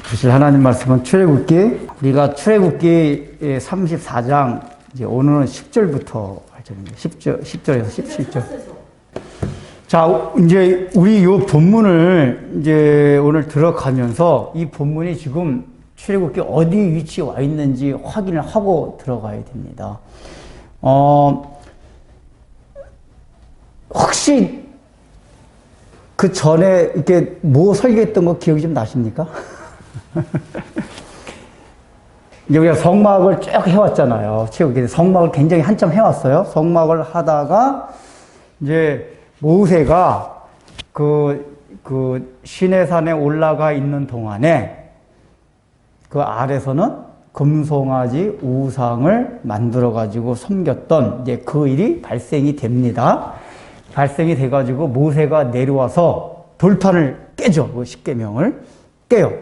주실 하나님 말씀은 출애굽기, 우리가 출애굽기 34장, 이제 오늘은 10절부터 할 절입니다. 10절에서 17절. 자, 이제 우리 요 본문을 이제 오늘 들어가면서 이 본문이 지금 출애굽기 어디 위치에 와 있는지 확인을 하고 들어가야 됩니다. 혹시 그 전에 이렇게 뭐 설교했던 거 기억이 좀 나십니까? 이제 우리가 성막을 쭉 해왔잖아요. 성막을 굉장히 한참 해왔어요. 성막을 하다가 이제 모세가 그 시내산에 올라가 있는 동안에 그 아래서는 금송아지 우상을 만들어가지고 섬겼던 이제 그 일이 발생이 됩니다. 발생이 돼가지고 모세가 내려와서 돌판을 깨죠. 그 십계명을 깨요.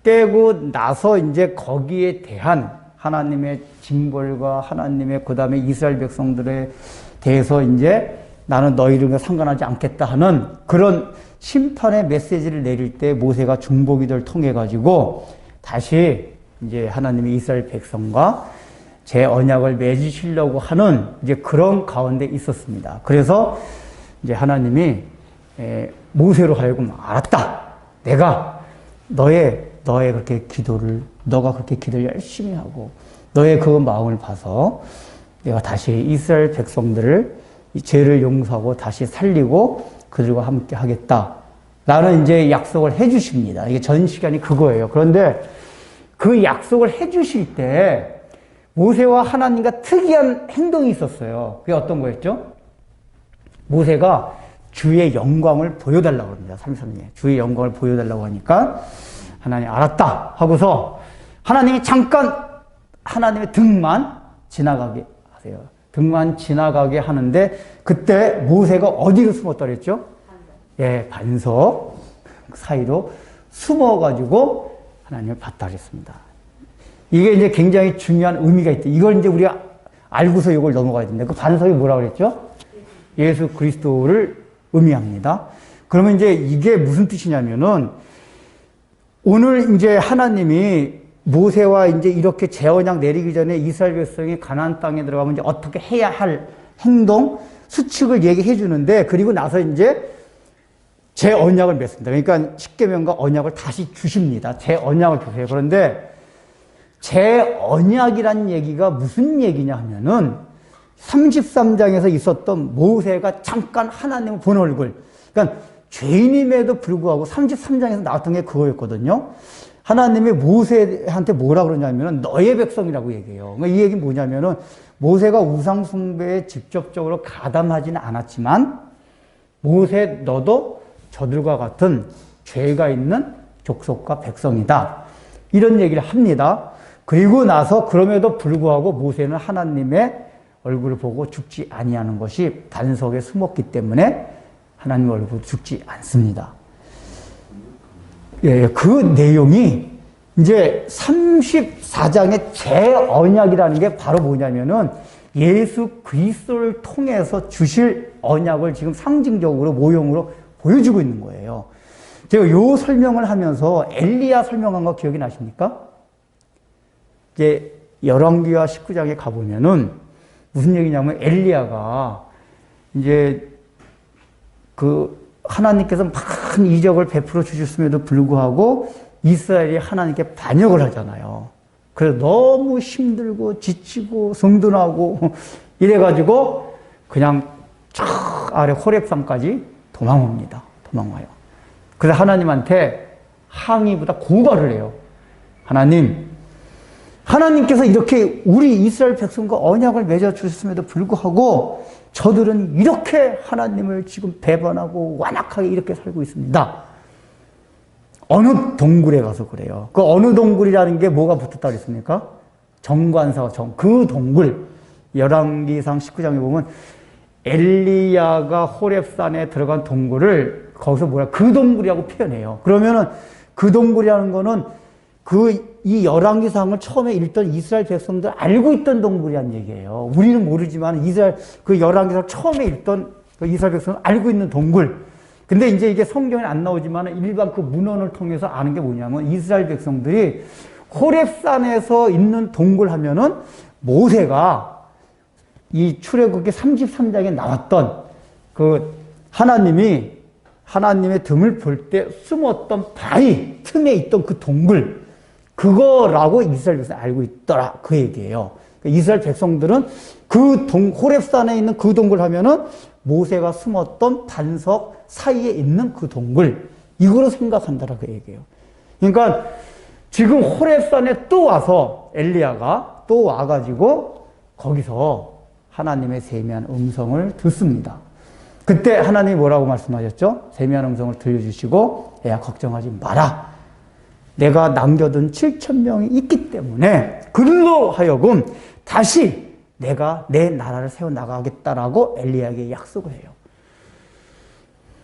깨고 나서 이제 거기에 대한 하나님의 징벌과 하나님의 그 다음에 이스라엘 백성들에 대해서 이제 나는 너희들과 상관하지 않겠다 하는 그런 심판의 메시지를 내릴 때 모세가 중보기도를 통해 가지고 다시 이제 하나님이 이스라엘 백성과 제 언약을 맺으시려고 하는 이제 그런 가운데 있었습니다. 그래서 이제 하나님이 모세로 하여금 알았다. 내가 너가 그렇게 기도를 열심히 하고 너의 그 마음을 봐서 내가 다시 이스라엘 백성들을 이 죄를 용서하고 다시 살리고 그들과 함께 하겠다. 라는 이제 약속을 해 주십니다. 이게 전 시간이 그거예요. 그런데 그 약속을 해 주실 때 모세와 하나님과 특이한 행동이 있었어요. 그게 어떤 거였죠? 모세가 주의 영광을 보여달라고 합니다. 33절. 주의 영광을 보여달라고 하니까 하나님 알았다 하고서 하나님이 잠깐 하나님의 등만 지나가게 하세요. 등만 지나가게 하는데 그때 모세가 어디로 숨었다 그랬죠? 반석 사이로 숨어가지고 하나님을 봤다 그랬습니다. 이게 이제 굉장히 중요한 의미가 있다. 이걸 이제 우리가 알고서 이걸 넘어가야 됩니다. 그 반석이 뭐라고 그랬죠? 예수 그리스도를 의미합니다. 그러면 이제 이게 무슨 뜻이냐면은 오늘 이제 하나님이 모세와 이제 이렇게 재언약 내리기 전에 이스라엘 백성이 가나안 땅에 들어가면 이제 어떻게 해야 할 행동, 수칙을 얘기해 주는데 그리고 나서 이제 제 언약을 맺습니다. 그러니까 십계명과 언약을 다시 주십니다. 제 언약을 주세요. 그런데 제 언약이란 얘기가 무슨 얘기냐 하면은 33장에서 있었던 모세가 잠깐 하나님을 본 얼굴. 그러니까 죄인임에도 불구하고 33장에서 나왔던 게 그거였거든요. 하나님이 모세한테 뭐라 그러냐면은 너의 백성이라고 얘기해요. 그러니까 이 얘기는 뭐냐면은 모세가 우상숭배에 직접적으로 가담하지는 않았지만 모세 너도 저들과 같은 죄가 있는 족속과 백성이다. 이런 얘기를 합니다. 그리고 나서 그럼에도 불구하고 모세는 하나님의 얼굴을 보고 죽지 아니하는 것이 반석에 숨었기 때문에 하나님 얼굴 죽지 않습니다. 그 내용이 이제 34장의 재언약이라는 게 바로 뭐냐면은 예수 그리스도를 통해서 주실 언약을 지금 상징적으로 모형으로 보여주고 있는 거예요. 제가 요 설명을 하면서 엘리야 설명한 거 기억이 나십니까? 이제 열왕기하 19장에 가보면은 무슨 얘기냐면 엘리야가 이제 그 하나님께서 많은 이적을 베풀어 주셨음에도 불구하고 이스라엘이 하나님께 반역을 하잖아요. 그래서 너무 힘들고 지치고 성둔하고 이래가지고 그냥 저 아래 호렙산까지 도망옵니다. 도망와요. 그래서 하나님한테 항의보다 고발을 해요. 하나님께서 이렇게 우리 이스라엘 백성과 언약을 맺어 주셨음에도 불구하고 저들은 이렇게 하나님을 지금 배반하고 완악하게 이렇게 살고 있습니다. 어느 동굴에 가서 그래요. 그 어느 동굴이라는 게 뭐가 붙었다 그랬습니까? 정관사 그 동굴. 열왕기상 19장에 보면 엘리야가 호렙산에 들어간 동굴을 거기서 그 동굴이라고 표현해요. 그러면은 그 동굴이라는 거는 이 열왕기상을 처음에 읽던 이스라엘 백성들 알고 있던 동굴이란 얘기예요. 우리는 모르지만 그 열왕기상을 처음에 읽던 그 이스라엘 백성은 알고 있는 동굴. 근데 이제 이게 성경에 안 나오지만 일반 그 문헌을 통해서 아는 게 뭐냐면 이스라엘 백성들이 호렙산에서 있는 동굴 하면은 모세가 이 출애굽기 33장에 나왔던 그 하나님의 등을 볼 때 숨었던 바위 틈에 있던 그 동굴, 그거라고 이스라엘 백성이 알고 있더라, 그 얘기예요. 이스라엘 백성들은 호렙산에 있는 그 동굴 하면은 모세가 숨었던 반석 사이에 있는 그 동굴, 이거로 생각한다라 그 얘기예요. 그러니까 지금 호렙산에 또 와서 엘리야가 또 와가지고 거기서 하나님의 세미한 음성을 듣습니다. 그때 하나님이 뭐라고 말씀하셨죠? 세미한 음성을 들려주시고, 야, 걱정하지 마라. 내가 남겨둔 7,000명이 있기 때문에 그들로 하여금 다시 내가 내 나라를 세워나가겠다라고 엘리야에게 약속을 해요.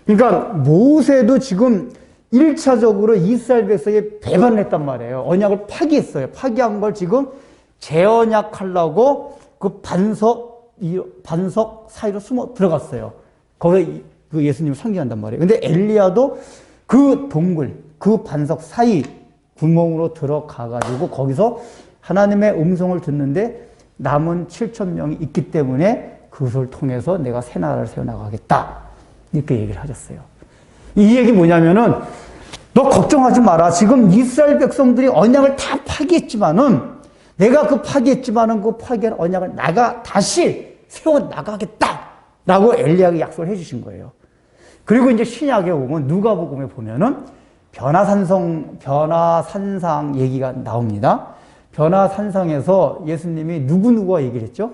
그러니까 모세도 지금 1차적으로 이스라엘 백성에 배반을 했단 말이에요. 언약을 파기했어요. 파기한 걸 지금 재언약하려고 그 반석 사이로 숨어 들어갔어요. 거기에 그 예수님을 상징한단 말이에요. 근데 엘리야도 그 동굴, 그 반석 사이 구멍으로 들어가가지고 거기서 하나님의 음성을 듣는데 남은 7,000명이 있기 때문에 그것을 통해서 내가 새 나라를 세워나가겠다. 이렇게 얘기를 하셨어요. 이 얘기 뭐냐면은 너 걱정하지 마라. 지금 이스라엘 백성들이 언약을 다 파기했지만은 내가 그 파기했지만은 그 파기한 언약을 내가 다시 세워나가겠다. 라고 엘리야에게 약속을 해주신 거예요. 그리고 이제 신약에 보면 누가복음에 보면은 변화산상 얘기가 나옵니다. 변화산상에서 예수님이 누구와 얘기를 했죠?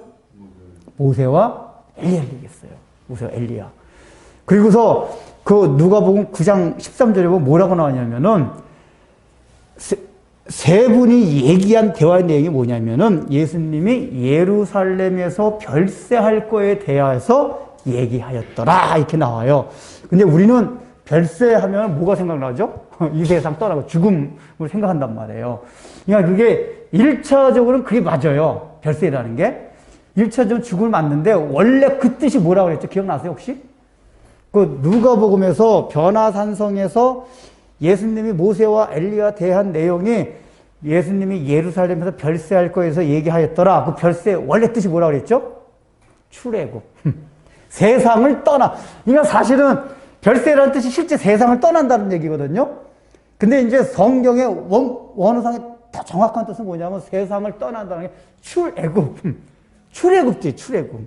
모세와 엘리야를 얘기했어요. 모세와 엘리야. 그리고서 그 누가복음 9장 13절에 보면 뭐라고 나오냐면은 세 분이 얘기한 대화의 내용이 뭐냐면은 예수님이 예루살렘에서 별세할 거에 대해서 얘기하였더라 이렇게 나와요. 근데 우리는 별세하면 뭐가 생각나죠? 이 세상 떠나고 죽음을 생각한단 말이에요. 그러니까 그게 1차적으로는 그게 맞아요. 별세라는 게. 1차적으로 죽음을 맞는데 원래 그 뜻이 뭐라고 그랬죠? 기억나세요 혹시? 그 누가복음에서 변화산성에서 예수님이 모세와 엘리야 대한 내용이 예수님이 예루살렘에서 별세할 거에서 얘기하였더라. 그 별세 원래 뜻이 뭐라고 그랬죠? 출애굽. 세상을 떠나. 그러니까 사실은 별세라는 뜻이 실제 세상을 떠난다는 얘기거든요. 근데 이제 성경의 원어상의 더 정확한 뜻은 뭐냐면 세상을 떠난다는 게 출애굽. 출애굽지, 출애굽.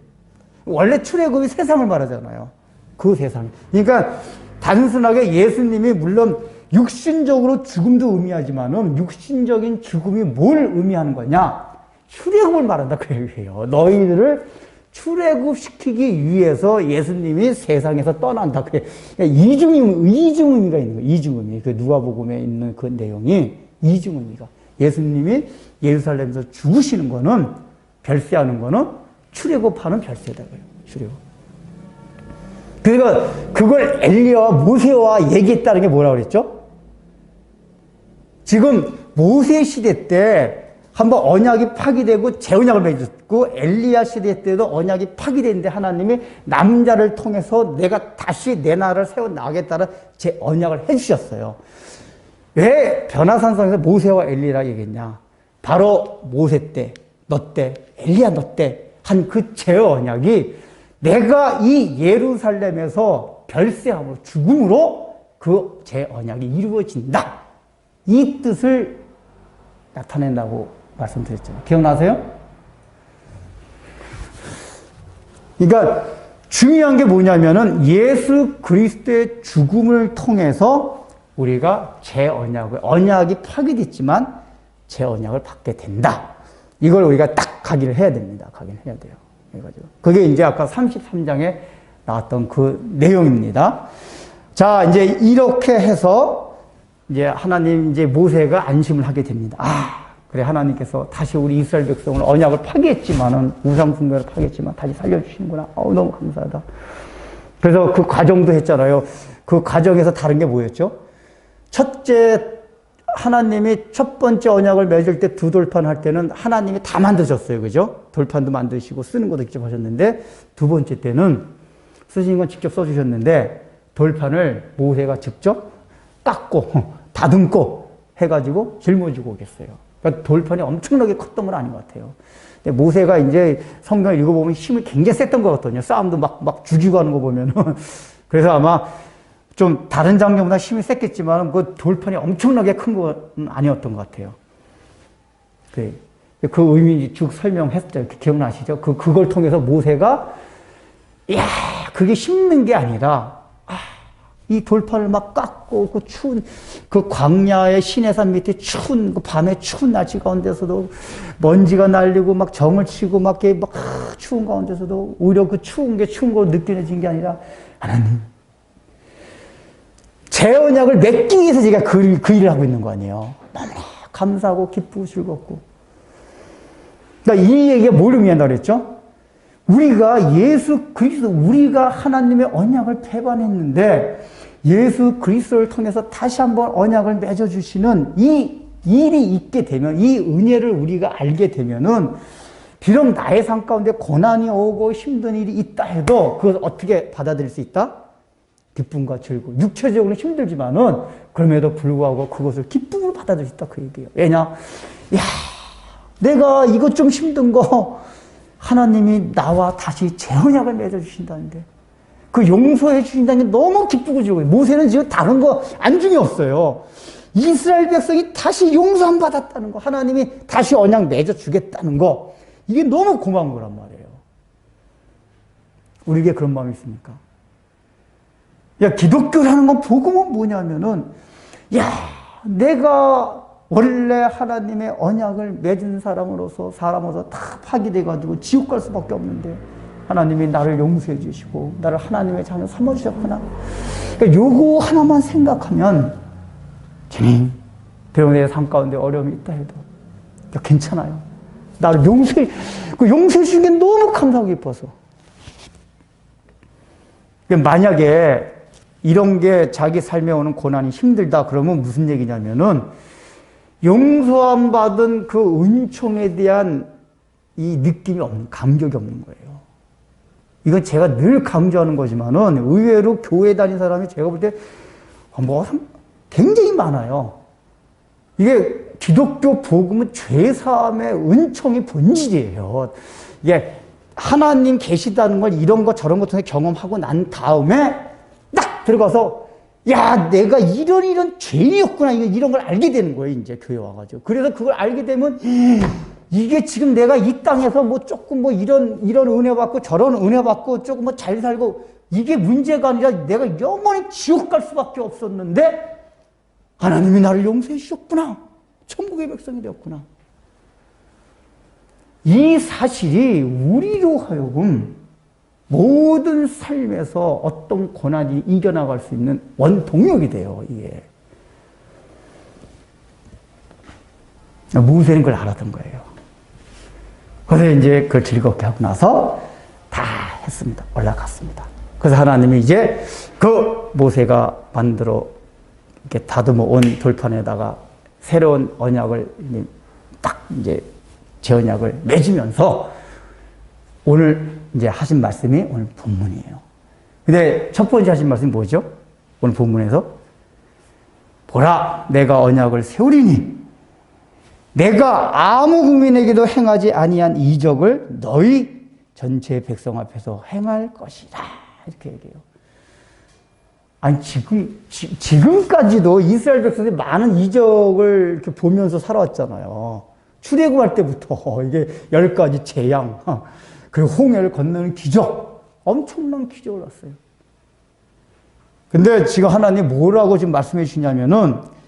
원래 출애굽이 세상을 말하잖아요. 그 세상. 그러니까 단순하게 예수님이 물론 육신적으로 죽음도 의미하지만은 육신적인 죽음이 뭘 의미하는 거냐? 출애굽을 말한다 그 얘기예요. 너희들을 출애굽시키기 위해서 예수님이 세상에서 떠난다. 그게 이중 의미가 있는 거예요. 이중 의미. 그 누가복음에 있는 그 내용이 이중 의미가. 예수님이 예루살렘에서 죽으시는 거는 별세하는 거는 출애굽하는 별세다 그래요. 출애굽. 그러니까 그걸 엘리야와 모세와 얘기했다는 게 뭐라고 그랬죠? 지금 모세 시대 때 한번 언약이 파기되고 재언약을 맺었고 엘리야 시대 때도 언약이 파기됐는데 하나님이 남자를 통해서 내가 다시 내 나라를 세워나가겠다는 제 언약을 해주셨어요. 왜 변화산성에서 모세와 엘리야라 얘기했냐? 바로 모세 때, 너 때, 엘리야 너 때 한 그 재언약이 내가 이 예루살렘에서 별세함으로 죽음으로 그 재언약이 이루어진다. 이 뜻을 나타낸다고 말씀드렸잖아요. 기억나세요? 그러니까 중요한 게 뭐냐면은 예수 그리스도의 죽음을 통해서 우리가 언약이 파기됐지만 재언약을 받게 된다. 이걸 우리가 딱 각인을 해야 됩니다. 각인을 해야 돼요. 그래가지고 그게 이제 아까 33장에 나왔던 그 내용입니다. 자, 이제 이렇게 해서 이제 하나님 이제 모세가 안심을 하게 됩니다. 아, 그래 하나님께서 다시 우리 이스라엘 백성을 언약을 파기했지만은 우상 숭배를 파기했지만 다시 살려주시는구나. 너무 감사하다. 그래서 그 과정도 했잖아요. 그 과정에서 다른 게 뭐였죠? 첫째 하나님이 첫 번째 언약을 맺을 때 두 돌판 할 때는 하나님이 다 만드셨어요. 그죠? 돌판도 만드시고 쓰는 것도 직접 하셨는데 두 번째 때는 쓰신 건 직접 써주셨는데 돌판을 모세가 직접 닦고 다듬고 해가지고 짊어지고 오겠어요. 그러니까 돌판이 엄청나게 컸던 건 아닌 것 같아요. 근데 모세가 이제 성경을 읽어보면 힘이 굉장히 셌던 것 같거든요. 싸움도 막 죽이고 하는 거 보면은. 그래서 아마 좀 다른 장면보다 힘이 셌겠지만 그 돌판이 엄청나게 큰 건 아니었던 것 같아요. 그 의미 쭉 설명했죠. 기억나시죠? 그걸 통해서 모세가, 야, 그게 힘든 게 아니라, 이 돌판을 막 깎고, 그 추운, 그 광야의 시내산 밑에 추운, 그 밤에 추운 날씨 가운데서도 먼지가 날리고 막 정을 치고 막 이렇게 막 추운 가운데서도 오히려 그 추운 거 느껴진 게 아니라, 하나님, 제 언약을 맺기 위해서 제가 그 일을 하고 있는 거 아니에요. 너무나 감사하고 기쁘고 즐겁고. 그러니까 이 얘기가 뭘 의미한다 그랬죠? 우리가 예수 그리스도, 우리가 하나님의 언약을 배반했는데 예수 그리스도를 통해서 다시 한번 언약을 맺어주시는 이 일이 있게 되면, 이 은혜를 우리가 알게 되면은, 비록 나의 삶 가운데 고난이 오고 힘든 일이 있다 해도 그것을 어떻게 받아들일 수 있다? 기쁨과 즐거움. 육체적으로는 힘들지만은 그럼에도 불구하고 그것을 기쁨으로 받아들일 수 있다, 그 얘기예요. 왜냐? 야, 내가 이것 좀 힘든 거 하나님이 나와 다시 재언약을 맺어주신다는데, 그 용서해 주신다는 게 너무 기쁘고 즐거워요. 모세는 지금 다른 거 안중이 없어요. 이스라엘 백성이 다시 용서함 받았다는 거, 하나님이 다시 언약 맺어주겠다는 거, 이게 너무 고마운 거란 말이에요. 우리에게 그런 마음이 있습니까? 야, 기독교라는 건, 복음은 뭐냐면은, 야, 내가 원래 하나님의 언약을 맺은 사람으로서 다 파기돼가지고 지옥 갈 수밖에 없는데, 하나님이 나를 용서해 주시고, 나를 하나님의 자녀 삼아주셨구나. 그러니까 요거 하나만 생각하면, 주님, 비록 내 삶 가운데 어려움이 있다 해도, 괜찮아요. 나를 용서해 주신 게 너무 감사하고 기뻐서. 만약에 이런 게 자기 삶에 오는 고난이 힘들다 그러면 무슨 얘기냐면은, 용서함 받은 그 은총에 대한 이 느낌이 없는, 감격이 없는 거예요. 이건 제가 늘 강조하는 거지만은 의외로 교회 다닌 사람이 제가 볼 때 굉장히 많아요. 이게 기독교 복음은 죄사함의 은총이 본질이에요. 이게 하나님 계시다는 걸 이런 거 저런 것 통해 경험하고 난 다음에 딱 들어가서, 야, 내가 이런 죄였구나, 이런 걸 알게 되는 거예요, 이제 교회 와가지고. 그래서 그걸 알게 되면, 이게 지금 내가 이 땅에서 조금 이런 은혜 받고 저런 은혜 받고 조금 잘 살고, 이게 문제가 아니라 내가 영원히 지옥 갈 수밖에 없었는데, 하나님이 나를 용서해 주셨구나. 천국의 백성이 되었구나. 이 사실이 우리로 하여금 모든 삶에서 어떤 고난이 이겨나갈 수 있는 원동력이 돼요, 이게. 모세는 그걸 알았던 거예요. 그래서 이제 그걸 즐겁게 하고 나서 다 했습니다. 올라갔습니다. 그래서 하나님이 이제 그 모세가 만들어 이렇게 다듬어 온 돌판에다가 새로운 언약을 딱 이제 재언약을 맺으면서 오늘 이제 하신 말씀이 오늘 본문이에요. 근데 첫 번째 하신 말씀이 뭐죠? 오늘 본문에서 보라, 내가 언약을 세우리니 내가 아무 국민에게도 행하지 아니한 이적을 너희 전체 백성 앞에서 행할 것이라, 이렇게 얘기해요. 아니, 지금까지도 이스라엘 백성들이 많은 이적을 이렇게 보면서 살아왔잖아요. 출애굽할 때부터 이게 10가지 재앙, 그리고 홍해를 건너는 기적, 엄청난 기적을 봤어요. 근데 지금 하나님 뭐라고 지금 말씀해 주시냐면은,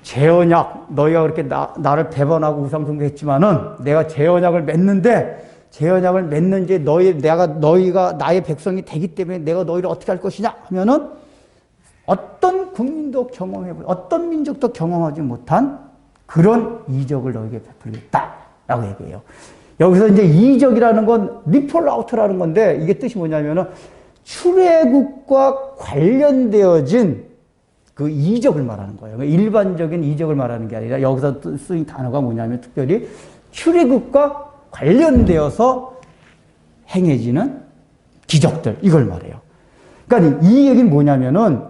재언약, 너희가 그렇게 나를 배반하고 우상숭배했지만은 내가 재언약을 맺는데, 재언약을 맺는지 너희가 나의 백성이 되기 때문에 내가 너희를 어떻게 할 것이냐 하면은, 어떤 국민도 어떤 민족도 경험하지 못한 그런 이적을 너희에게 베풀겠다라고 얘기해요. 여기서 이제 이적이라는 건 리폴아우트라는 건데, 이게 뜻이 뭐냐면은 출애굽과 관련되어진 그 이적을 말하는 거예요. 일반적인 이적을 말하는 게 아니라 여기서 쓰인 단어가 뭐냐면 특별히 출애굽과 관련되어서 행해지는 기적들, 이걸 말해요. 그러니까 이 얘기는 뭐냐면은,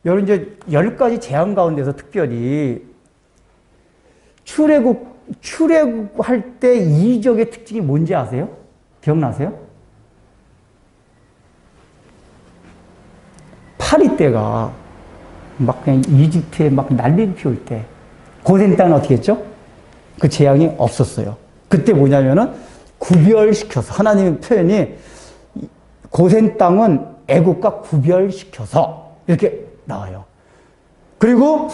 여러분 이제 10가지 재앙 가운데서 특별히 출애굽할 때 이적의 특징이 뭔지 아세요? 기억나세요? 파리 때가 막 그냥 이집트에 막 난리를 피울 때, 고센 땅은 어떻게 했죠? 그 재앙이 없었어요. 그때 뭐냐면은 구별시켜서, 하나님의 표현이 고센 땅은 애국과 구별시켜서 이렇게 나와요. 그리고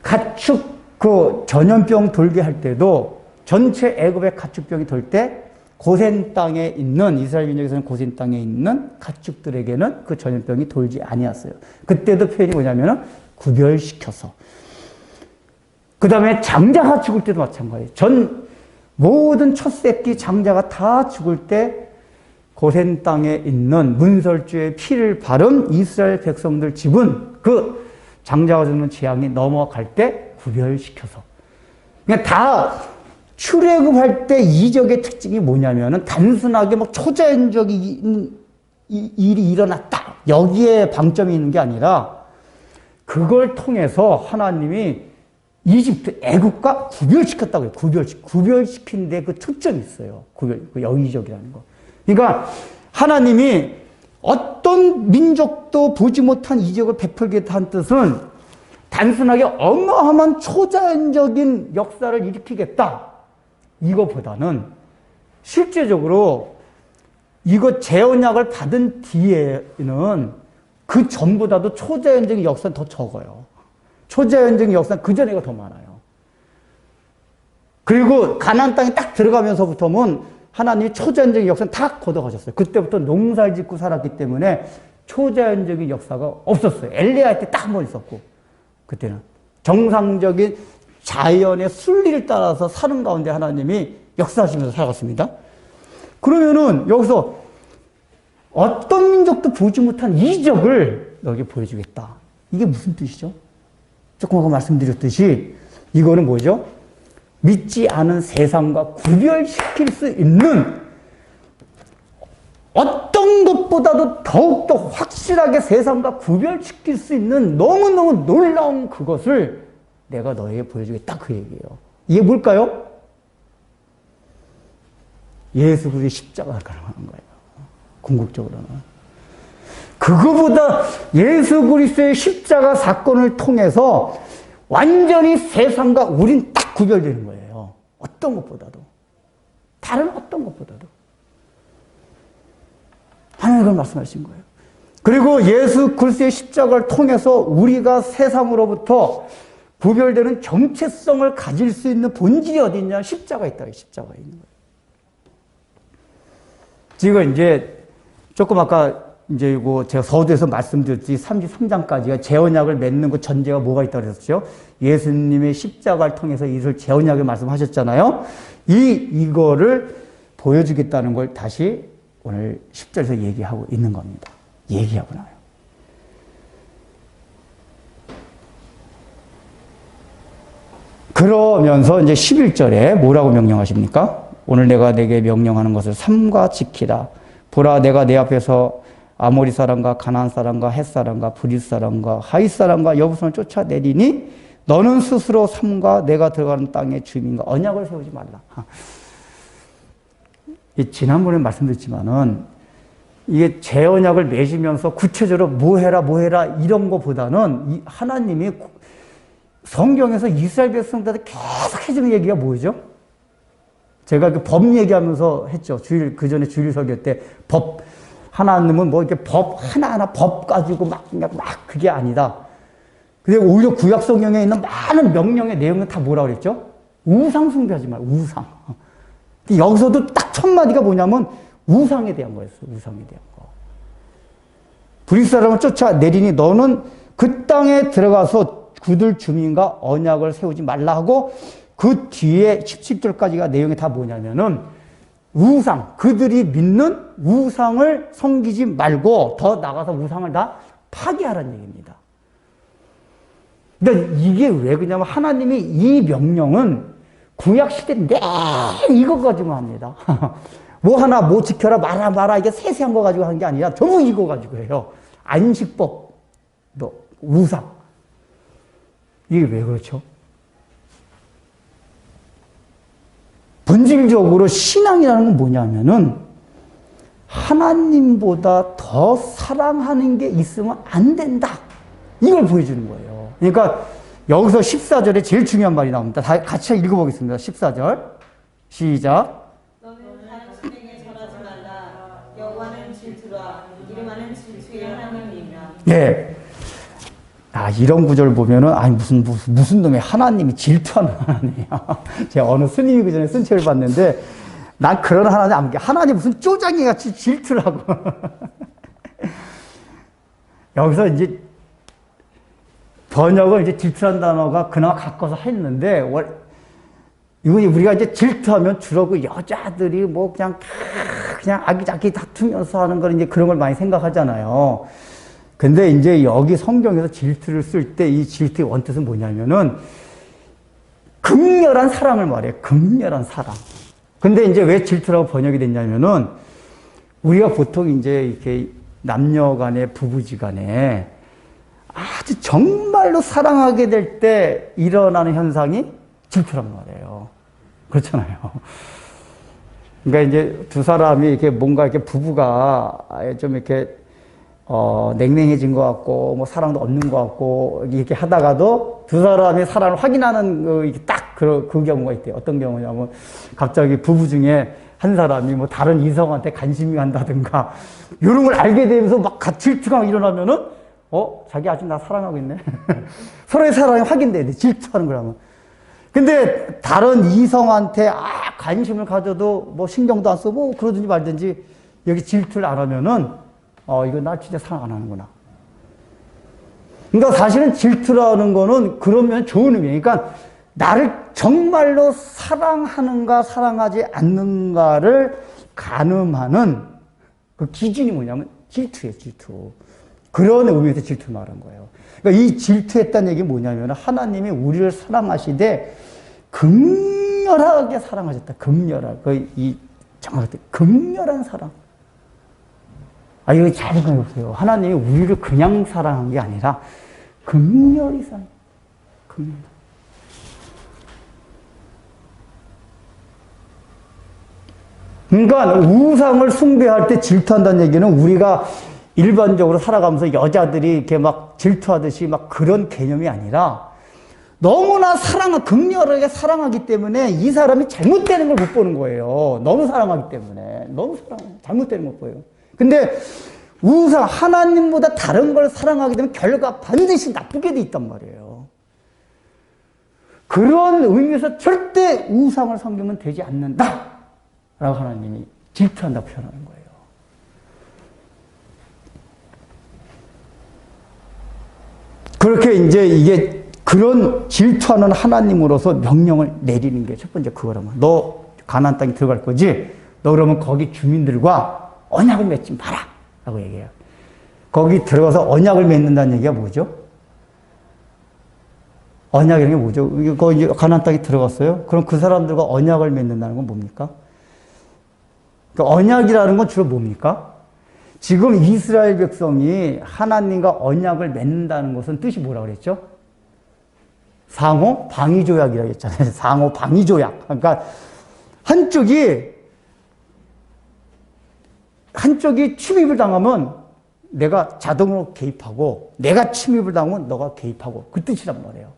가축 그 전염병 돌게 할 때도 전체 애굽의 가축병이 돌 때 고센 땅에 있는, 이스라엘 민족에서는 고센 땅에 있는 가축들에게는 그 전염병이 돌지 아니었어요. 그때도 표현이 뭐냐면은 구별시켜서. 그 다음에 장자가 죽을 때도 마찬가지예요. 모든 첫 새끼 장자가 다 죽을 때 고센 땅에 있는 문설주의 피를 바른 이스라엘 백성들 집은 그 장자가 죽는 재앙이 넘어갈 때 구별시켜서. 그냥 다 출애굽할 때 이적의 특징이 뭐냐면은 단순하게 막 초자연적인 일이 일어났다, 여기에 방점이 있는 게 아니라 그걸 통해서 하나님이 이집트 애국과 구별시켰다고 해요. 구별시킨데 그 초점이 있어요. 그 영의적이라는 거. 그러니까 하나님이 어떤 민족도 보지 못한 이적을 베풀겠다는 뜻은 단순하게 어마어마한 초자연적인 역사를 일으키겠다, 이거보다는 실제적으로 이거 재언약을 받은 뒤에는 그 전보다도 초자연적인 역사는 더 적어요. 초자연적인 역사는 그 전에가 더 많아요. 그리고 가나안 땅에 딱 들어가면서부터는 하나님이 초자연적인 역사는 다 걷어가셨어요. 그때부터 농사를 짓고 살았기 때문에 초자연적인 역사가 없었어요. 엘리야 때 딱 한 번 있었고, 그때는 정상적인 자연의 순리를 따라서 사는 가운데 하나님이 역사하시면서 살아갔습니다. 그러면은 여기서 어떤 민족도 보지 못한 이적을 너에게 보여주겠다, 이게 무슨 뜻이죠? 조금 아까 말씀드렸듯이 이거는 뭐죠? 믿지 않은 세상과 구별시킬 수 있는, 어떤 것보다도 더욱더 확실하게 세상과 구별시킬 수 있는 너무너무 놀라운 그것을 내가 너에게 보여주겠다, 그 얘기예요. 이게 뭘까요? 예수 그리스도의 십자가가 가능한 거예요. 궁극적으로는. 그거보다 예수 그리스도의 십자가 사건을 통해서 완전히 세상과 우린 딱 구별되는 거예요. 어떤 것보다도. 다른 어떤 것보다도. 하나님 그걸 말씀하신 거예요. 그리고 예수 그리스도의 십자가를 통해서 우리가 세상으로부터 구별되는 정체성을 가질 수 있는 본질이 어디 있냐? 십자가 있다. 십자가에 있는 거예요. 지금 이제 조금 아까 이제 이거 제가 서두에서 말씀드렸지, 33장까지가 재언약을 맺는 그 전제가 뭐가 있다고 그랬었죠? 예수님의 십자가를 통해서 이를 재언약을 말씀하셨잖아요. 이거를 보여주겠다는 걸 다시 오늘 10절에서 얘기하고 있는 겁니다. 얘기하고 나요. 그러면서 이제 11절에 뭐라고 명령하십니까? 오늘 내가 내게 명령하는 것을 삼가 지키라. 보라, 내가 내 앞에서 아모리 사람과 가나안 사람과 헷 사람과 브릿 사람과 하윗 사람과 여부선을 쫓아내리니 너는 스스로 삼가 내가 들어가는 땅의 주민과 언약을 세우지 말라. 지난번에 말씀드렸지만은 이게 재언약을 맺으면서 구체적으로 뭐 해라 이런 것보다는 하나님이 성경에서 이스라엘 백성들한테 계속 해주는 얘기가 뭐죠? 제가 그 법 얘기하면서 했죠. 그 전에 주일 설교 때 법, 하나님은 뭐 이렇게 법 하나하나 법 가지고 막 그게 아니다. 그리고 오히려 구약 성경에 있는 많은 명령의 내용은 다 뭐라 그랬죠? 우상 숭배하지 말고, 우상. 여기서도 딱 첫 마디가 뭐냐면 우상에 대한 거였어요. 우상에 대한 거. 브릿 사람을 쫓아내리니 너는 그 땅에 들어가서 그들 주민과 언약을 세우지 말라 하고, 그 뒤에 17절까지가 내용이 다 뭐냐면은 우상, 그들이 믿는 우상을 섬기지 말고 더 나가서 우상을 다 파괴하라는 얘기입니다. 그러니까 이게 왜 그러냐면 하나님이 이 명령은 구약 시대 내 이거 가지고 합니다. 뭐 하나 뭐 지켜라 마라 이게 세세한 거 가지고 한 게 아니라 전부 이거 가지고 해요. 안식법, 뭐 우상. 이게 왜 그렇죠? 본질적으로 신앙이라는 건 뭐냐면은 하나님보다 더 사랑하는 게 있으면 안 된다. 이걸 보여주는 거예요. 그러니까 여기서 14절에 제일 중요한 말이 나옵니다. 다 같이 읽어보겠습니다. 14절. 시작. 너는 다른 신에게 절하지 말라. 여호와는 질투라. 이름하는 질투의 하나님이라. 예. 아, 이런 구절 보면은, 아니, 무슨 놈의 하나님이 질투하는 하나님이야. 제가 어느 스님이 그 전에 쓴 책을 봤는데, 난 그런 하나님 안 믿게. 하나님 무슨 쪼장이 같이 질투를 하고. 여기서 이제, 번역을 이제 질투한 단어가 그나마 가까워서 했는데, 이거 우리가 이제 질투하면 주로 그 여자들이 뭐 그냥 아기자기 다투면서 하는 걸 이제 그런 걸 많이 생각하잖아요. 근데 이제 여기 성경에서 질투를 쓸 때 이 질투의 원뜻은 뭐냐면은 극렬한 사랑을 말해요. 극렬한 사랑. 근데 이제 왜 질투라고 번역이 됐냐면은 우리가 보통 이제 이렇게 남녀 간에 부부지 간에 아주 정말로 사랑하게 될 때 일어나는 현상이 질투란 말이에요. 그렇잖아요. 그러니까 이제 두 사람이 이렇게 뭔가 이렇게 부부가 좀 이렇게 냉랭해진 것 같고, 뭐, 사랑도 없는 것 같고, 이렇게 하다가도 두 사람의 사랑을 확인하는, 그 경우가 있대요. 어떤 경우냐면, 갑자기 부부 중에 한 사람이 뭐, 다른 이성한테 관심이 간다든가, 이런 걸 알게 되면서 막 질투가 일어나면은, 자기 아직 나 사랑하고 있네. 서로의 사랑이 확인돼야 돼. 질투하는 거라면. 근데 다른 이성한테, 관심을 가져도 뭐, 신경도 안 쓰고, 뭐 그러든지 말든지, 여기 질투를 안 하면은, 이거 나 진짜 사랑 안 하는구나. 그러니까 사실은 질투라는 거는 그러면 좋은 의미예요. 그러니까 나를 정말로 사랑하는가 사랑하지 않는가를 가늠하는 그 기준이 뭐냐면 질투예요, 질투. 그런 의미에서 질투 말한 거예요. 그러니까 이 질투했다는 얘기 뭐냐면 하나님이 우리를 사랑하시되 극렬하게 사랑하셨다. 극렬하게. 정확하게 극렬한 사랑. 이거 잘 생각해 보세요. 하나님이 우리를 그냥 사랑한 게 아니라, 극렬히 사랑. 극렬. 그러니까, 우상을 숭배할 때 질투한다는 얘기는 우리가 일반적으로 살아가면서 여자들이 이렇게 막 질투하듯이 막 그런 개념이 아니라, 너무나 극렬하게 사랑하기 때문에 이 사람이 잘못되는 걸 못 보는 거예요. 너무 사랑하기 때문에. 잘못되는 걸 보여요. 근데 우상, 하나님보다 다른 걸 사랑하게 되면 결과 반드시 나쁘게 돼 있단 말이에요. 그런 의미에서 절대 우상을 섬기면 되지 않는다. 라고 하나님이 질투한다고 표현하는 거예요. 그렇게 이제 이게 그런 질투하는 하나님으로서 명령을 내리는 게 첫 번째 그거라면. 너 가나안 땅에 들어갈 거지? 너 그러면 거기 주민들과 언약을 맺지 마라. 라고 얘기해요. 거기 들어가서 언약을 맺는다는 얘기가 뭐죠? 언약이라는 게 뭐죠? 거기 가나안 땅에 들어갔어요? 그럼 그 사람들과 언약을 맺는다는 건 뭡니까? 그러니까 언약이라는 건 주로 뭡니까? 지금 이스라엘 백성이 하나님과 언약을 맺는다는 것은 뜻이 뭐라고 그랬죠? 상호 방위조약이라고 했잖아요. 상호 방위조약. 그러니까 한쪽이 침입을 당하면 내가 자동으로 개입하고 내가 침입을 당하면 너가 개입하고 그 뜻이란 말이에요.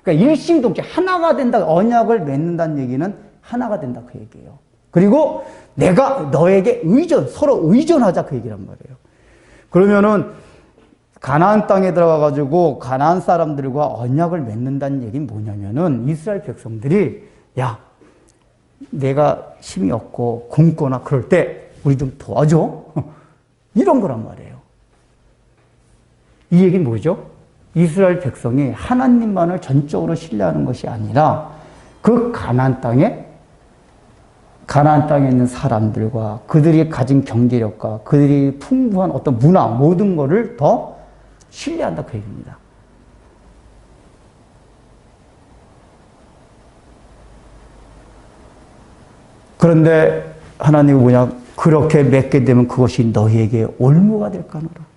그러니까 일심동체 하나가 된다. 언약을 맺는다는 얘기는 하나가 된다 그 얘기예요. 그리고 내가 너에게 서로 의존하자 그 얘기란 말이에요. 그러면은 가나안 땅에 들어가 가지고 가나안 사람들과 언약을 맺는다는 얘기는 뭐냐면은 이스라엘 백성들이 야 내가 힘이 없고 굶거나 그럴 때 우리 좀 도와줘. 이런 거란 말이에요. 이 얘기는 뭐죠? 이스라엘 백성이 하나님만을 전적으로 신뢰하는 것이 아니라 그 가나안 땅에 있는 사람들과 그들이 가진 경제력과 그들이 풍부한 어떤 문화 모든 것을 더 신뢰한다 그 얘기입니다. 그런데 하나님이 뭐냐, 그렇게 맺게 되면 그것이 너희에게 올무가 될까노라.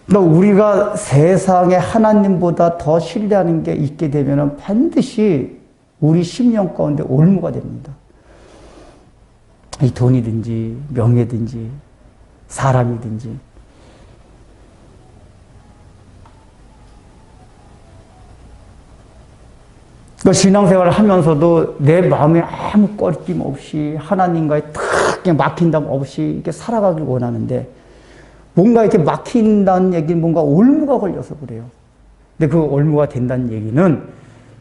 그러니까 우리가 세상에 하나님보다 더 신뢰하는 게 있게 되면 반드시 우리 심령 가운데 올무가 됩니다. 이 돈이든지 명예든지 사람이든지. 그 신앙생활을 하면서도 내 마음에 아무 꺼리낌 없이 하나님과의 탁 그냥 막힌담 없이 이렇게 살아가길 원하는데 뭔가 이렇게 막힌다는 얘기는 뭔가 올무가 걸려서 그래요. 근데 그 올무가 된다는 얘기는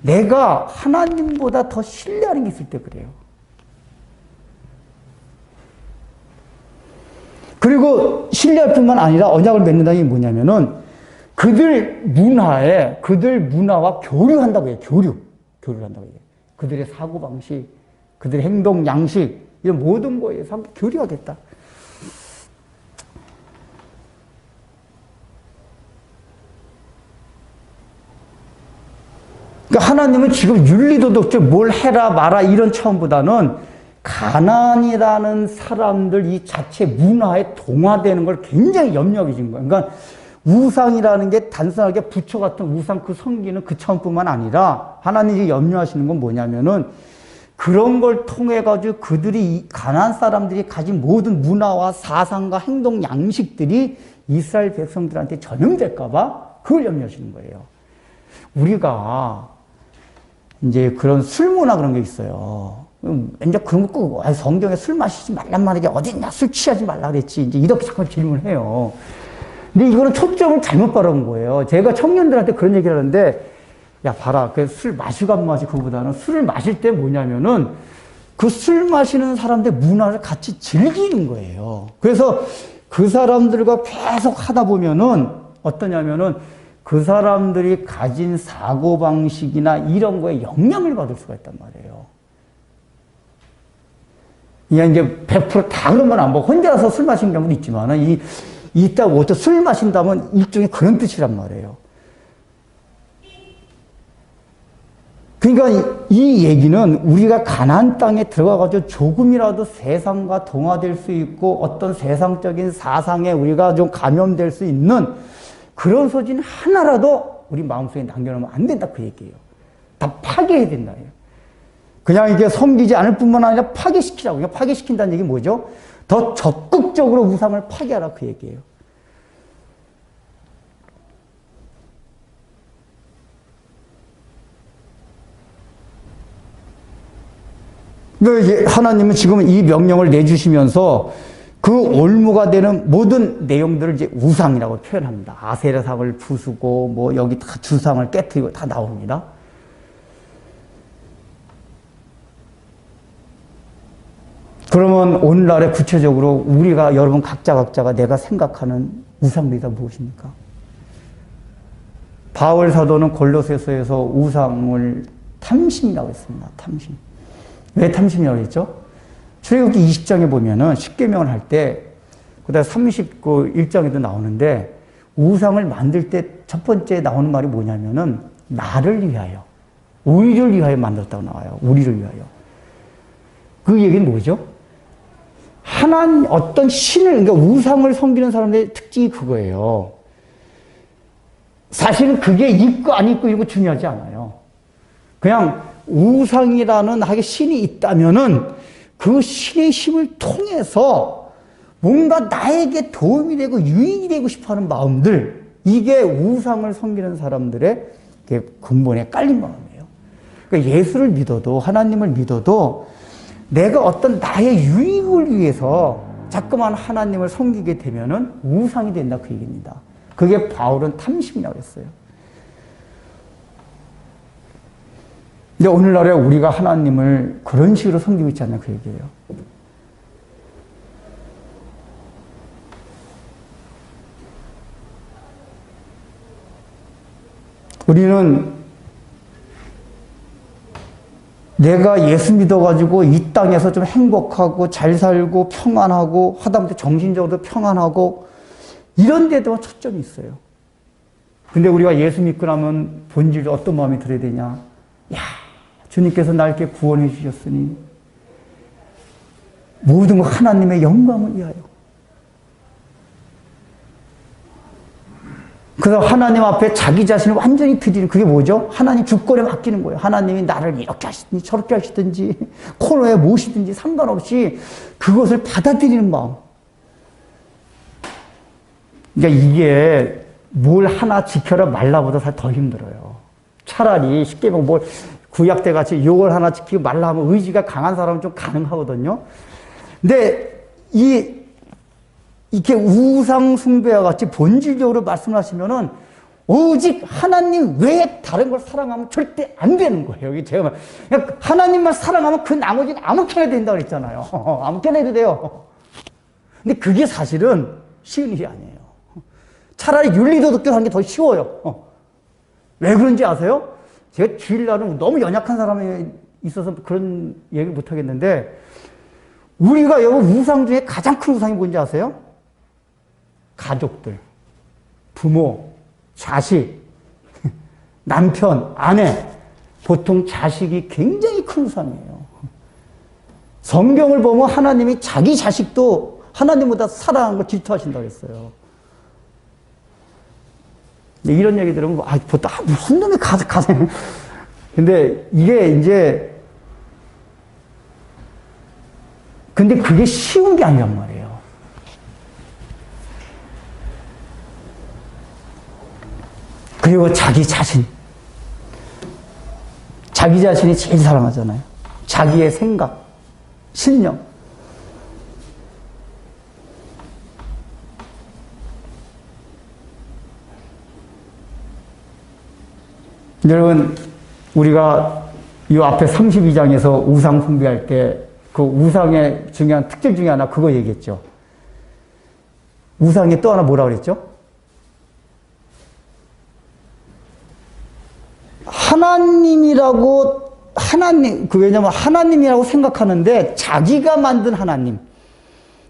내가 하나님보다 더 신뢰하는 게 있을 때 그래요. 그리고 신뢰할 뿐만 아니라 언약을 맺는다는 게 뭐냐면은 그들 문화와 교류한다고 해요. 교류를 한다고 해요. 그들의 사고방식, 그들의 행동, 양식, 이런 모든 거에서 함께 교류하겠다. 그러니까 하나님은 지금 윤리도덕적 뭘 해라 마라 이런 차원보다는 가난이라는 사람들 이 자체 문화에 동화되는 걸 굉장히 염려하게 진 거예요. 그러니까 우상이라는 게 단순하게 부처 같은 우상 그 섬기는 그 차원뿐만 아니라 하나님이 염려하시는 건 뭐냐면은 그런 걸 통해 가지고 그들이 가난한 사람들이 가진 모든 문화와 사상과 행동 양식들이 이스라엘 백성들한테 전염될까 봐 그걸 염려하시는 거예요. 우리가 이제 그런 술 문화 그런 게 있어요. 이제 그런 거 꼭 성경에 술 마시지 말란 말이지 어딨냐 술 취하지 말라 그랬지 이제 이렇게 자꾸 질문을 해요. 근데 이거는 초점을 잘못 바라본 거예요. 제가 청년들한테 그런 얘기를 하는데 야 봐라 그 술 마시고 안 마시고 그거보다는 술을 마실 때 뭐냐면은 그 술 마시는 사람들 문화를 같이 즐기는 거예요. 그래서 그 사람들과 계속 하다 보면은 어떠냐면은 그 사람들이 가진 사고방식이나 이런 거에 영향을 받을 수가 있단 말이에요. 이제 100%다 그런 건 안 보고 혼자서 술 마시는 경우도 있지만은 이따 술 마신다면 일종의 그런 뜻이란 말이에요. 그러니까 이 얘기는 우리가 가나안 땅에 들어가가지고 조금이라도 세상과 동화될 수 있고 어떤 세상적인 사상에 우리가 좀 감염될 수 있는 그런 소진 하나라도 우리 마음속에 남겨놓으면 안 된다 그 얘기예요. 다 파괴해야 된다. 그냥 이게 섬기지 않을 뿐만 아니라 파괴시키라고. 그러니까 파괴시킨다는 얘기 뭐죠? 더 적극적으로 우상을 파괴하라 그 얘기예요. 그러니까 하나님은 지금 이 명령을 내주시면서 그 올무가 되는 모든 내용들을 이제 우상이라고 표현합니다. 아세라상을 부수고 뭐 여기 다 주상을 깨트리고 다 나옵니다. 그러면 오늘날에 구체적으로 우리가 여러분 각자가 내가 생각하는 우상들이 다 무엇입니까? 바울 사도는 골로새서에서 우상을 탐심이라고 했습니다. 탐심. 왜 탐심이라고 했죠? 출애굽기 20장에 보면은 십계명을 할 때 그다음 31장에도 나오는데 우상을 만들 때 첫 번째 나오는 말이 뭐냐면은 나를 위하여, 우리를 위하여 만들었다고 나와요. 우리를 위하여. 그 얘기는 뭐죠? 어떤 신을, 그러니까 우상을 섬기는 사람들의 특징이 그거예요. 사실은 그게 있고 안 있고 이런 거 중요하지 않아요. 그냥 우상이라는 하게 신이 있다면은 그 신의 힘을 통해서 뭔가 나에게 도움이 되고 유익이 되고 싶어 하는 마음들, 이게 우상을 섬기는 사람들의 근본에 깔린 마음이에요. 그러니까 예수를 믿어도, 하나님을 믿어도 내가 어떤 나의 유익을 위해서 자꾸만 하나님을 섬기게 되면은 우상이 된다 그 얘기입니다. 그게 바울은 탐심이라고 했어요. 근데 오늘날에 우리가 하나님을 그런 식으로 섬기고 있지 않나 그 얘기예요. 우리는 내가 예수 믿어가지고 이 땅에서 좀 행복하고 잘 살고 평안하고 하다못해 정신적으로 평안하고 이런 데도 초점이 있어요. 근데 우리가 예수 믿고 나면 본질로 어떤 마음이 들어야 되냐? 야, 주님께서 날 이렇게 구원해 주셨으니 모든 것 하나님의 영광을 위하여. 그래서 하나님 앞에 자기 자신을 완전히 드리는, 그게 뭐죠? 하나님 주권에 맡기는 거예요. 하나님이 나를 이렇게 하시든지 저렇게 하시든지 코너에 모시든지 상관없이 그것을 받아들이는 마음. 그러니까 이게 뭘 하나 지켜라 말라보다 사실 더 힘들어요. 차라리 쉽게 보면 뭘 구약 때 같이 요걸 하나 지키고 말라 하면 의지가 강한 사람은 좀 가능하거든요. 근데 이렇게 우상 숭배와 같이 본질적으로 말씀하시면은 오직 하나님 외에 다른 걸 사랑하면 절대 안 되는 거예요. 이게 제가 그냥 하나님만 사랑하면 그 나머지는 아무렇게나 해도 된다고 그랬잖아요. 아무렇게나 해도 돼요. 근데 그게 사실은 쉬운 일이 아니에요. 차라리 윤리도덕대로 하는 게 더 쉬워요. 왜 그런지 아세요? 제가 주일날은 너무 연약한 사람이 있어서 그런 얘기를 못 하겠는데, 우리가 여기 우상 중에 가장 큰 우상이 뭔지 아세요? 가족들, 부모, 자식, 남편, 아내. 보통 자식이 굉장히 큰 우상이에요. 성경을 보면 하나님이 자기 자식도 하나님보다 사랑하는 걸 질투하신다고 했어요. 이런 얘기 들으면, 보통, 무슨 놈의 가세. 근데 이게 이제, 근데 그게 쉬운 게 아니란 말이에요. 그리고 자기 자신. 자기 자신이 제일 사랑하잖아요. 자기의 생각, 신념. 여러분, 우리가 이 앞에 32장에서 우상 숭배할 때 그 우상의 중요한 특징 중에 하나 그거 얘기했죠. 우상에 또 하나 뭐라 그랬죠? 왜냐면 하나님이라고 생각하는데 자기가 만든 하나님.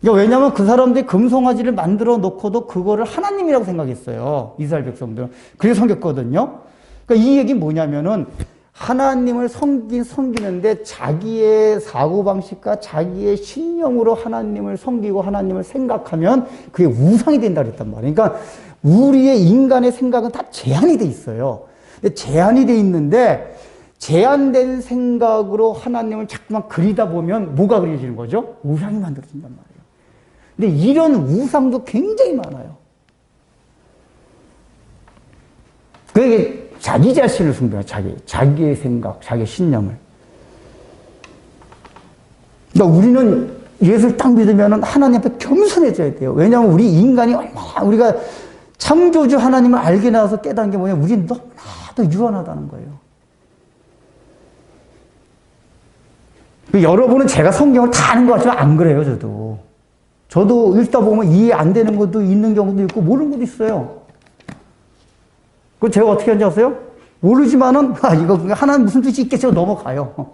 그러니까 왜냐면 그 사람들이 금송아지를 만들어 놓고도 그거를 하나님이라고 생각했어요. 이스라엘 백성들은. 그래서 섬겼거든요. 그러니까 이 얘기는 뭐냐면은 하나님을 섬기는데 자기의 사고방식과 자기의 신념으로 하나님을 섬기고 하나님을 생각하면 그게 우상이 된다 그랬단 말이에요. 그러니까 우리의 인간의 생각은 다 제한이 돼 있어요. 근데 제한이 돼 있는데 제한된 생각으로 하나님을 자꾸만 그리다 보면 뭐가 그려지는 거죠? 우상이 만들어진단 말이에요. 근데 이런 우상도 굉장히 많아요. 그게 자기 자신을 숭배해요. 자기의 생각, 자기의 신념을. 그러니까 우리는 예수를 딱 믿으면 하나님 앞에 겸손해져야 돼요. 왜냐하면 우리 인간이 얼마나 우리가 창조주 하나님을 알게 나와서 깨닫는 게 뭐냐면 우리는 너무나도 유한하다는 거예요. 여러분은 제가 성경을 다 아는 것 같지만 안 그래요, 저도 읽다 보면 이해 안 되는 것도 있는 경우도 있고 모르는 것도 있어요. 그 제가 어떻게 하는지 아세요? 모르지만은 이거 하나님 무슨 뜻이 있겠죠 넘어가요.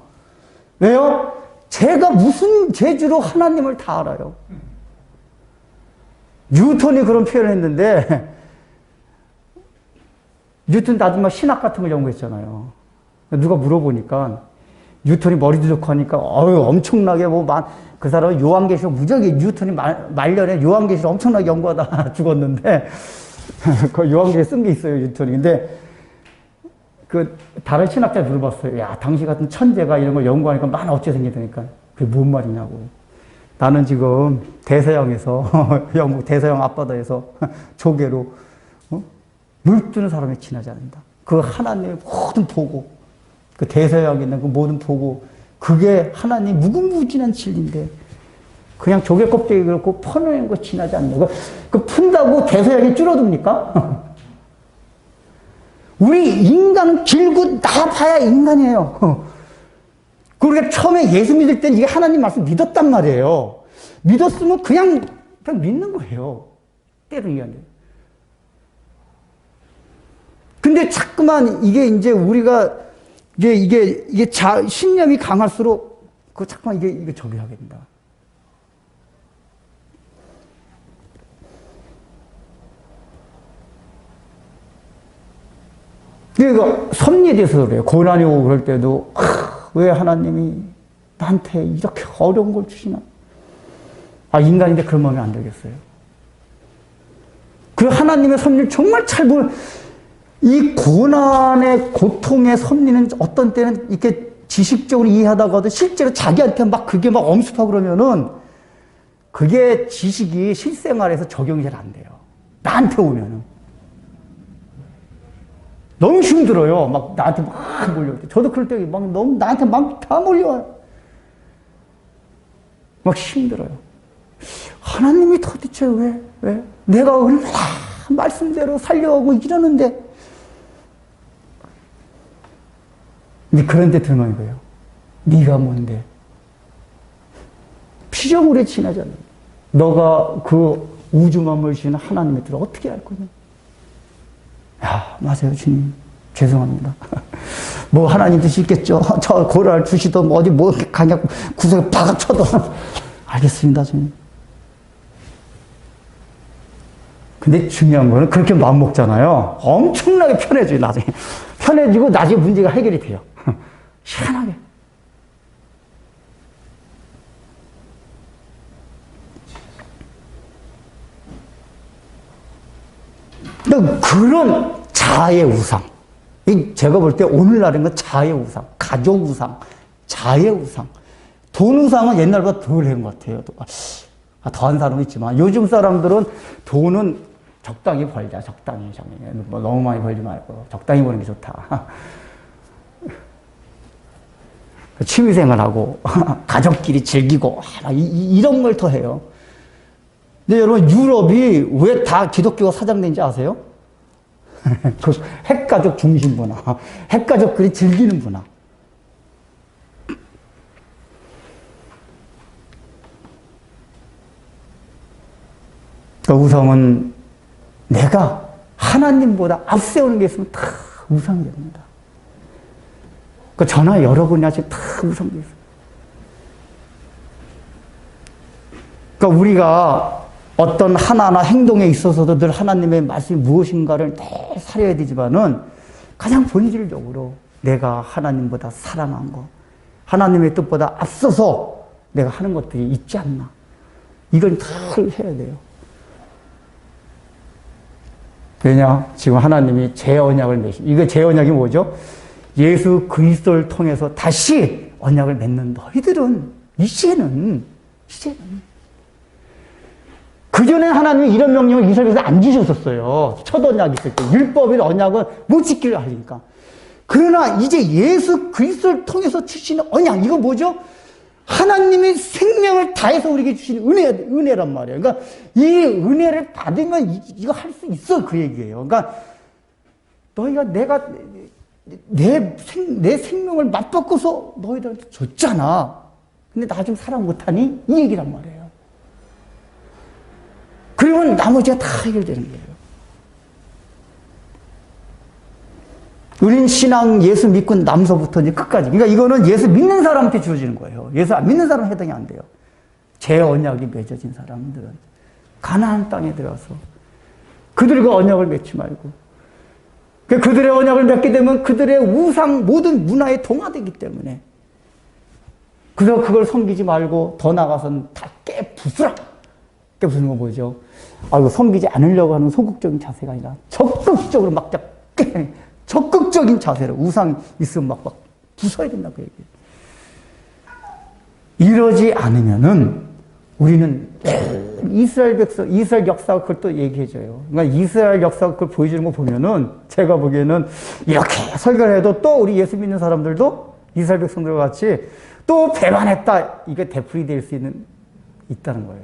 왜요? 제가 무슨 재주로 하나님을 다 알아요. 뉴턴이 그런 표현을 했는데 뉴턴 나중에 신학 같은 걸 연구했잖아요. 누가 물어보니까 뉴턴이 머리도 좋고 하니까 엄청나게 그 사람은 요한계시록 무지하게 뉴턴이 말년에 요한계시록 엄청나게 연구하다 죽었는데 그 요한계시록 쓴 게 있어요, 뉴턴이. 근데 그 다른 신학자 물어봤어요. 야, 당신 같은 천재가 이런 걸 연구하니까 만 어째 생기다니까. 그게 뭔 말이냐고. 나는 지금 대서양에서 영국 대서양 앞바다에서 조개로 물 뜨는 사람에 지나지 않는다. 그 하나님의 모든 보고, 그 대서양에 있는 그 모든 보고, 그게 하나님 무궁무진한 진리인데 그냥 조개 껍데기 그렇고 퍼내는 거 지나지 않는 그 푼다고 대서양이 줄어듭니까? 우리 인간은 길고 나봐야 인간이에요. 그러니까 처음에 예수 믿을 때는 이게 하나님 말씀 믿었단 말이에요. 믿었으면 그냥 믿는 거예요. 때로는 이게. 근데 자꾸만 이게 이제 우리가 이게 신념이 강할수록 자꾸만 이게 저기 하게 된다. 그러니까 섭리에 대해서 그래요. 고난이 오고 그럴 때도 왜 하나님이 나한테 이렇게 어려운 걸 주시나? 인간인데 그런 마음이 안 들겠어요. 그 하나님의 섭리를 정말 잘 보는, 이 고난의 고통의 섭리는 어떤 때는 이렇게 지식적으로 이해하다가도 실제로 자기한테 막 그게 막 엄습하고 그러면은 그게 지식이 실생활에서 적용이 잘 안 돼요. 나한테 오면은. 너무 힘들어요. 막 나한테 막 몰려올 때. 저도 그럴 때 막 너무 나한테 막 다 몰려와요. 막 힘들어요. 하나님이 도대체 왜? 내가 얼마나 말씀대로 살려고 이러는데. 근데 그런데 들면 이거예요. 네가 뭔데? 피조물에 지나지 않는 너가 그 우주 만물을 주시는 하나님의 뜻을 어떻게 알 거냐? 맞아요, 주님. 죄송합니다. 뭐 하나님 뜻이 있겠죠. 저 고를 주시던 어디 뭐 강약 구석에 박아 쳐도 알겠습니다, 주님. 근데 중요한 거는 그렇게 마음 먹잖아요. 엄청나게 편해져요, 나중에. 편해지고 나중에 문제가 해결이 돼요. 희한하게. 그런 자아의 우상. 제가 볼 때 오늘날인 건 자아의 우상, 가족 우상, 자아의 우상. 돈 우상은 옛날보다 덜 한 것 같아요. 더한 사람은 있지만 요즘 사람들은 돈은 적당히 벌자, 적당히. 뭐 너무 많이 벌지 말고 적당히 버는 게 좋다. 취미생활하고 가족끼리 즐기고 이런 걸 더 해요. 근데 여러분 유럽이 왜 다 기독교가 사장된지 아세요? 그 핵가족 중심 문화, 핵가족끼리 즐기는 문화. 그 우상은 내가 하나님보다 앞세우는 게 있으면 다 우상이 됩니다. 그 전화 여러 번이나 지금 다 우상이 있어요. 그러니까 우리가 어떤 하나하나 행동에 있어서도 늘 하나님의 말씀이 무엇인가를 늘 살려야 되지만은 가장 본질적으로 내가 하나님보다 사랑한 거, 하나님의 뜻보다 앞서서 내가 하는 것들이 있지 않나. 이걸 늘 해야 돼요. 왜냐? 지금 하나님이 제 언약을 맺으신, 이거 제 언약이 뭐죠? 예수 그리스도를 통해서 다시 언약을 맺는 너희들은 이제는 그전에 하나님이 이런 명령을 이스라엘에서 안 주셨었어요. 첫 언약이 있을 때. 율법의 언약은 못 지키려 하니까. 그러나 이제 예수 그리스도를 통해서 주시는 언약, 이건 뭐죠? 하나님의 생명을 다해서 우리에게 주시는 은혜란 말이에요. 그러니까 이 은혜를 받으면 이거 할 수 있어, 그 얘기예요. 그러니까 너희가 내 생명을 맞바꿔서 너희들한테 줬잖아. 근데 나 좀 사랑 못하니? 이 얘기란 말이에요. 그러면 나머지가 다 해결되는 거예요. 우린 신앙 예수 믿고 남서부터 이제 끝까지. 그러니까 이거는 예수 믿는 사람한테 주어지는 거예요. 예수 안 믿는 사람은 해당이 안 돼요. 제 언약이 맺어진 사람들은 가나안 땅에 들어가서 그들과 언약을 맺지 말고, 그들의 언약을 맺게 되면 그들의 우상 모든 문화에 동화되기 때문에, 그래서 그걸 섬기지 말고 더 나가서는 다 깨부수라. 깨부수는 건 뭐죠? 이거 섬기지 않으려고 하는 소극적인 자세가 아니라 적극적으로 막 적극적인 자세로 우상 있으면 막 부숴야 된다고 얘기해요. 이러지 않으면은 우리는 이스라엘 역사가 그걸 또 얘기해줘요. 그러니까 이스라엘 역사가 그걸 보여주는 거 보면은 제가 보기에는 이렇게 설교를 해도 또 우리 예수 믿는 사람들도 이스라엘 백성들과 같이 또 배반했다. 이게 되풀이될 수 있다는 거예요.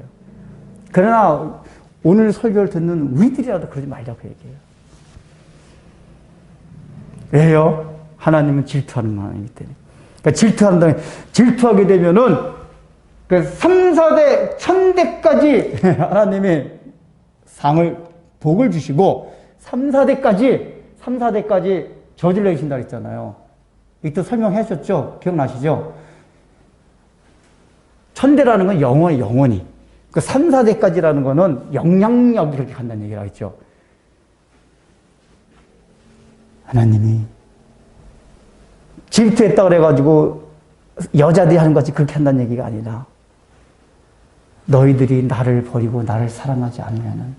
그러나 오늘 설교를 듣는 우리들이라도 그러지 말자고 얘기해요. 왜요? 하나님은 질투하는 하나님이기 때문에. 그러니까 질투하게 되면은 그 3, 4대, 1000대까지 하나님이 복을 주시고 3, 4대까지 저질러 주신다 그랬잖아요. 이때 설명해 하셨죠? 기억나시죠? 1000대라는 건 영원히. 그 3, 4대까지라는 거는 영향력이 그렇게 간다는 얘기를 하겠죠. 하나님이 질투했다 그래가지고 여자들이 하는 것이 그렇게 한다는 얘기가 아니라 너희들이 나를 버리고 나를 사랑하지 않으면은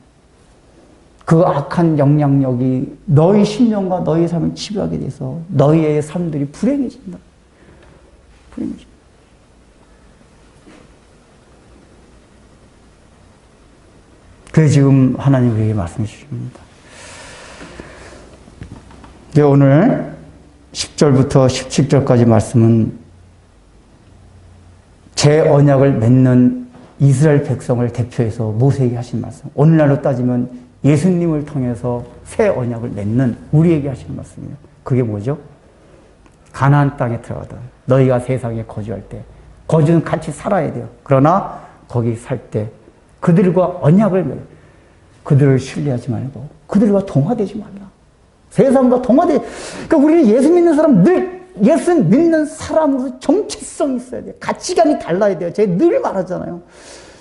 그 악한 영향력이 너희 심령과 너희 삶을 지배하게 돼서 너희의 삶들이 불행해진다. 불행해진다. 그래서 지금 하나님 우리에게 말씀해 주십니다. 오늘 10절부터 17절까지 말씀은 제 언약을 맺는 이스라엘 백성을 대표해서 모세에게 하신 말씀. 오늘날로 따지면 예수님을 통해서 새 언약을 맺는 우리에게 하신 말씀이에요. 그게 뭐죠? 가나안 땅에 들어가다 너희가 세상에 거주할 때 거주는 같이 살아야 돼요. 그러나 거기 살 때 그들과 언약을 맺어. 그들을 신뢰하지 말고 그들과 동화되지 말라. 세상과 그러니까 우리는 예수 믿는 사람 늘 예수 믿는 사람으로 정체성이 있어야 돼요. 가치관이 달라야 돼요. 제가 늘 말하잖아요.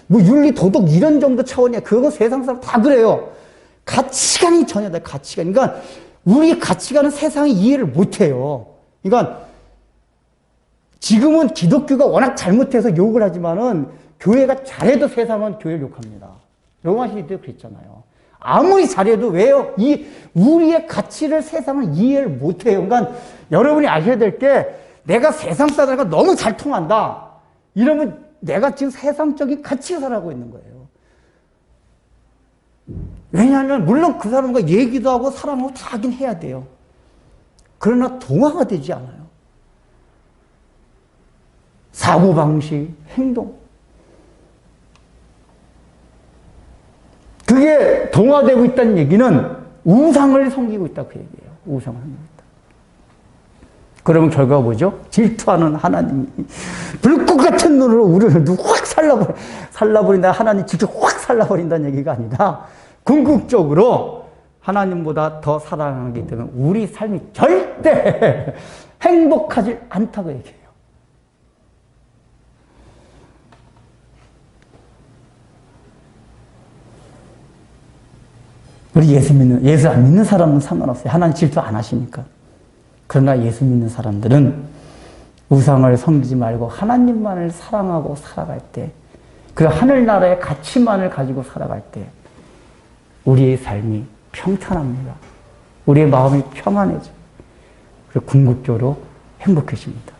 뭐 윤리, 도덕 이런 정도 차원이야. 그거 세상 사람 다 그래요. 가치관이 전혀 다 가치관. 그러니까 우리 가치관은 세상이 이해를 못해요. 그러니까 지금은 기독교가 워낙 잘못해서 욕을 하지만은 교회가 잘해도 세상은 교회를 욕합니다. 로마 시대 때 그랬잖아요. 아무리 잘해도 왜요? 우리의 가치를 세상은 이해를 못해요. 그러니까 여러분이 아셔야 될 게 내가 세상 사람과 너무 잘 통한다. 이러면 내가 지금 세상적인 가치를 살아가고 있는 거예요. 왜냐하면 물론 그 사람과 얘기도 하고 사랑하고 다 하긴 해야 돼요. 그러나 동화가 되지 않아요. 사고방식, 행동. 그게 동화되고 있다는 얘기는 우상을 섬기고 있다 그 얘기예요. 우상을 섬기고 있다. 그러면 결과가 뭐죠? 질투하는 하나님이 불꽃 같은 눈으로 우리를 확 살라버린다. 하나님 직접 확 살라버린다는 얘기가 아니라 궁극적으로 하나님보다 더 사랑하기 때문에 우리 삶이 절대 행복하지 않다고 얘기해요. 우리 예수 안 믿는 사람은 상관없어요. 하나님 질투 안 하시니까. 그러나 예수 믿는 사람들은 우상을 섬기지 말고 하나님만을 사랑하고 살아갈 때, 그 하늘나라의 가치만을 가지고 살아갈 때 우리의 삶이 평탄합니다. 우리의 마음이 평안해져요. 그리고 궁극적으로 행복해집니다.